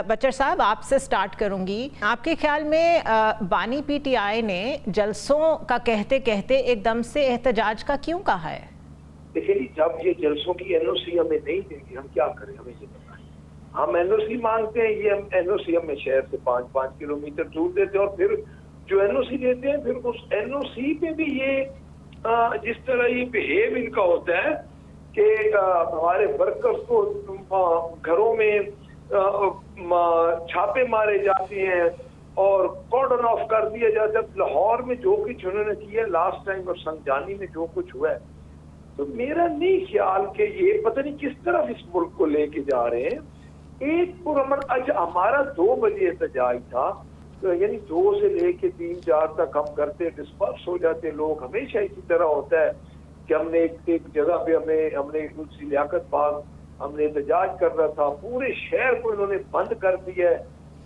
Butcher صاحب آپ سے سٹارٹ کروں گی. آپ کے خیال میں بانی پی ٹی آئی نے جلسوں کا کہتے کہتے ایک دم سے احتجاج کا کیوں کہا ہے؟ دیکھیں جب یہ جلسوں کی این او سی ہمیں نہیں دیں گے ہم کیا کریں؟ ہمیں یہ بتائیں. ہم این او سی مانگتے ہیں, یہ این او سی ہمیں شہر سے 5 کلومیٹر دور دیتے ہیں, اور پھر جو این او سی دیتے ہیں پھر اس این او سی پہ بھی یہ جس طرح یہ بہیو ان کا ہوتا ہے کہ ہمارے ورکرز کو گھروں میں چھاپے مارے جاتے ہیں اور کارڈن آف کر دیا جاتا ہے. لاہور میں جو کچھ انہوں نے کیا لاسٹ ٹائم اور سنجانی میں جو کچھ ہوا ہے, تو میرا نہیں خیال کہ یہ پتہ نہیں کس طرح اس ملک کو لے کے جا رہے ہیں. ایک پرامن ہمارا 2 بجے احتجاج تھا, یعنی 2 سے لے کے 3-4 تک ہم کرتے ڈسپرس ہو جاتے لوگ. ہمیشہ اسی طرح ہوتا ہے کہ ہم نے ایک جگہ پہ ہم نے لیاقت باغ ہم نے احتجاج کر رہا تھا, پورے شہر کو انہوں نے بند کر دیا ہے.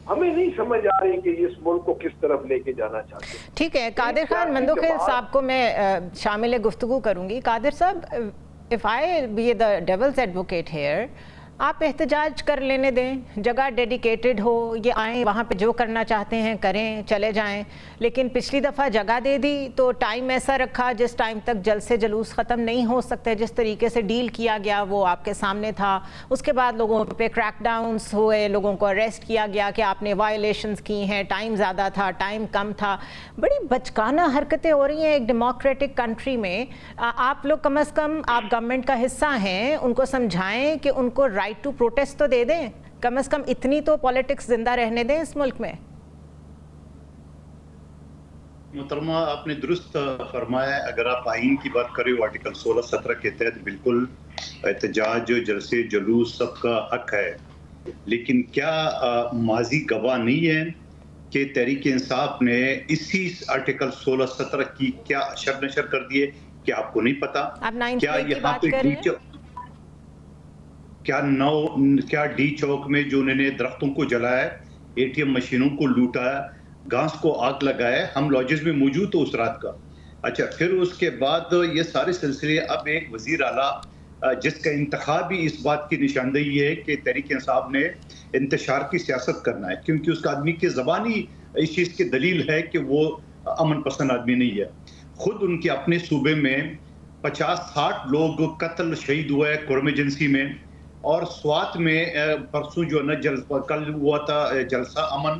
ہمیں نہیں سمجھ آ رہی کہ اس ملک کو کس طرف لے کے جانا چاہتے ہیں. ٹھیک ہے, قادر خان مندوخیل صاحب کو میں شامل گفتگو کروں گی. قادر صاحب, if I be the devil's advocate here, آپ احتجاج کر لینے دیں, جگہ ڈیڈیکیٹڈ ہو, یہ آئیں وہاں پہ جو کرنا چاہتے ہیں کریں, چلے جائیں. لیکن پچھلی دفعہ جگہ دے دی تو ٹائم ایسا رکھا جس ٹائم تک جلسے جلوس ختم نہیں ہو سکتے. جس طریقے سے ڈیل کیا گیا وہ آپ کے سامنے تھا. اس کے بعد لوگوں پہ کریک ڈاؤنس ہوئے, لوگوں کو اریسٹ کیا گیا کہ آپ نے وائلیشنز کی ہیں, ٹائم زیادہ تھا, ٹائم کم تھا. بڑی بچکانہ حرکتیں ہو رہی ہیں ایک ڈیموکریٹک کنٹری میں. آپ لوگ کم از کم, آپ گورنمنٹ کا حصہ ہیں, ان کو سمجھائیں کہ ان کو رائٹ ٹو پروٹیسٹ تو دے دیں, کم از کم اتنی تو پولیٹکس زندہ رہنے دیں اس ملک میں. محترمہ آپ نے درست فرمایا. اگر آپ آئین کی بات کریں, آرٹیکل 16-17 کے تحت بالکل احتجاج, جلسے, جلوس سب کا حق ہے. لیکن کیا ماضی گواہ نہیں ہے کہ تحریک انصاف نے اسی آرٹیکل 16-17 کی کیا اشر نشر کر دیے؟ کیا آپ کو نہیں پتا؟ کیا یہاں پہ کیا ڈی چوک میں جو انہوں نے درختوں کو جلایا, اے ٹی ایم مشینوں کو لوٹا, گھاس کو آگ لگایا, ہم لاجز میں موجود تو اس رات کا. اچھا, پھر اس کے بعد یہ سارے سلسلے, اب ایک وزیر اعلیٰ جس کا انتخاب بھی اس بات کی نشاندہی ہے کہ تحریک انصاف نے انتشار کی سیاست کرنا ہے, کیونکہ اس کا آدمی کی زبانی اس چیز کی دلیل ہے کہ وہ امن پسند آدمی نہیں ہے. خود ان کے اپنے صوبے میں 50-60 لوگ قتل شہید ہوئے کرم ایجنسی میں, اور سوات میں پرسوں جو ہے کل ہوا تھا جلسہ امن,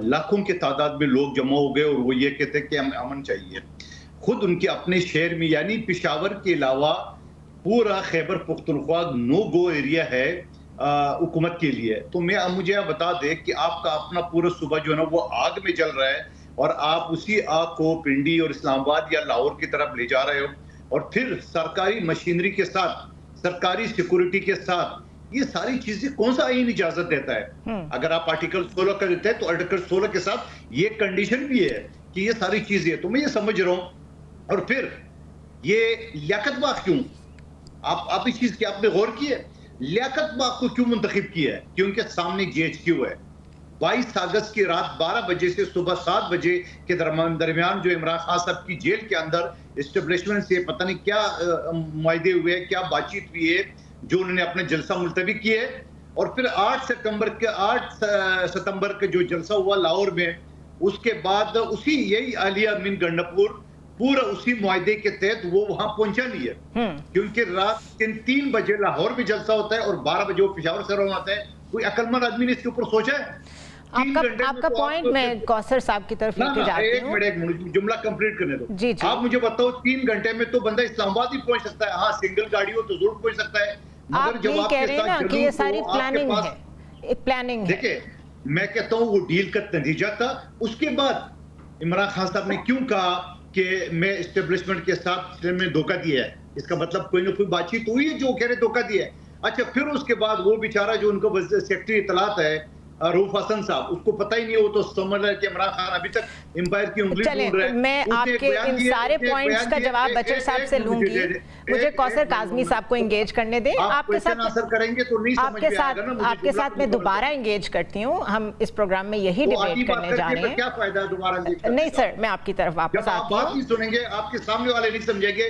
لاکھوں کی تعداد میں لوگ جمع ہو گئے اور وہ یہ کہتے کہ ہمیں امن چاہیے. خود ان کے اپنے شہر میں, یعنی پشاور کے علاوہ پورا خیبر پختونخوا نو گو ایریا ہے حکومت کے لیے. تو مجھے بتا دے کہ آپ کا اپنا پورا صوبہ جو ہے نا وہ آگ میں جل رہا ہے, اور آپ اسی آگ کو پنڈی اور اسلام آباد یا لاہور کی طرف لے جا رہے ہو, اور پھر سرکاری مشینری کے ساتھ, سرکاری سیکورٹی کے ساتھ. یہ ساری چیزیں کون سا آئین اجازت دیتا ہے؟ اگر آپ آرٹیکل 16 کا دیتے ہیں تو آرٹیکل 16 کے ساتھ یہ کنڈیشن بھی ہے کہ یہ ساری چیزیں, تو میں یہ سمجھ رہا ہوں. اور پھر یہ لیاقت باغ کیوں, آپ اس چیز کی آپ نے غور کی ہے؟ لیاقت باغ کو کیوں منتخب کیا ہے؟ کیونکہ سامنے جی ایچ کیو ہے. 22 اگست کی رات 12 بجے سے صبح 7 بجے کے درمیان جو عمران خان صاحب کی جیل کے اندر اسٹیبلشمنٹ سے پتہ نہیں کیا معاہدے ہوئے, کیا بات چیت ہوئی ہے, جو انہوں نے اپنے جلسہ ملتوی کیے. اور پھر 8 ستمبر کا جو جلسہ ہوا لاہور میں, اس کے بعد اسی یہی عالیہ امین گنڈپور پورا اسی معاہدے کے تحت وہ وہاں پہنچا نہیں ہے, کیونکہ رات 3 بجے لاہور میں جلسہ ہوتا ہے اور 12 بجے وہ پشاور سے روانہ ہوتا ہے. کوئی عقل مند آدمی نے اس کے اوپر سوچا ہے؟ آپ کا پوائنٹ میں کوثر صاحب کی طرف لے کے جاتی ہوں. ایک منٹ جملہ کمپلیٹ کرنے دو. جی آپ مجھے بتاؤ 3 گھنٹے میں تو بندہ اسلام آباد ہی پہنچ سکتا ہے. ہاں سنگل گاڑی ہو تو ضرور پہنچ سکتا ہے, آپ یہ کہہ رہے ہیں نا کہ یہ ساری پلاننگ ہے, ایک پلاننگ ہے. دیکھیں میں کہتا ہوں وہ ڈیل کا نتیجہ تھا. اس کے بعد عمران خان صاحب نے کیوں کہا کہ میں اسٹیبلشمنٹ کے ساتھ میں دھوکہ دیا ہے؟ اس کا مطلب کوئی نہ کوئی بات چیت ہوئی ہے جو کہہ رہے دھوکہ دیا ہے. اچھا, پھر اس کے بعد وہ بیچارہ جو ان کو سیکرٹری اطلاعات ہے روف حسن صاحب, اس کو پتہ ہی نہیں, وہ تو سمجھ رہا ہے کہ عمران خان ابھی تک امپائر کی انگلی ڈھونڈ رہا ہے. میں آپ کے ان سارے پوائنٹس کا جواب بچر صاحب سے لوں گی. مجھے کوثر کاظمی صاحب کو انگیج کرنے دیں. آپ کے ساتھ میں دوبارہ انگیج کرتی ہوں. ہم اس پروگرام میں یہی ڈیبیٹ کرنے جا رہے ہیں. کیا فائدہ دوبارہ؟ نہیں سر, میں آپ کی طرف واپس آتی ہوں. آپ نہیں سنیں گے, آپ کے سامنے والے نہیں سمجھیں گے,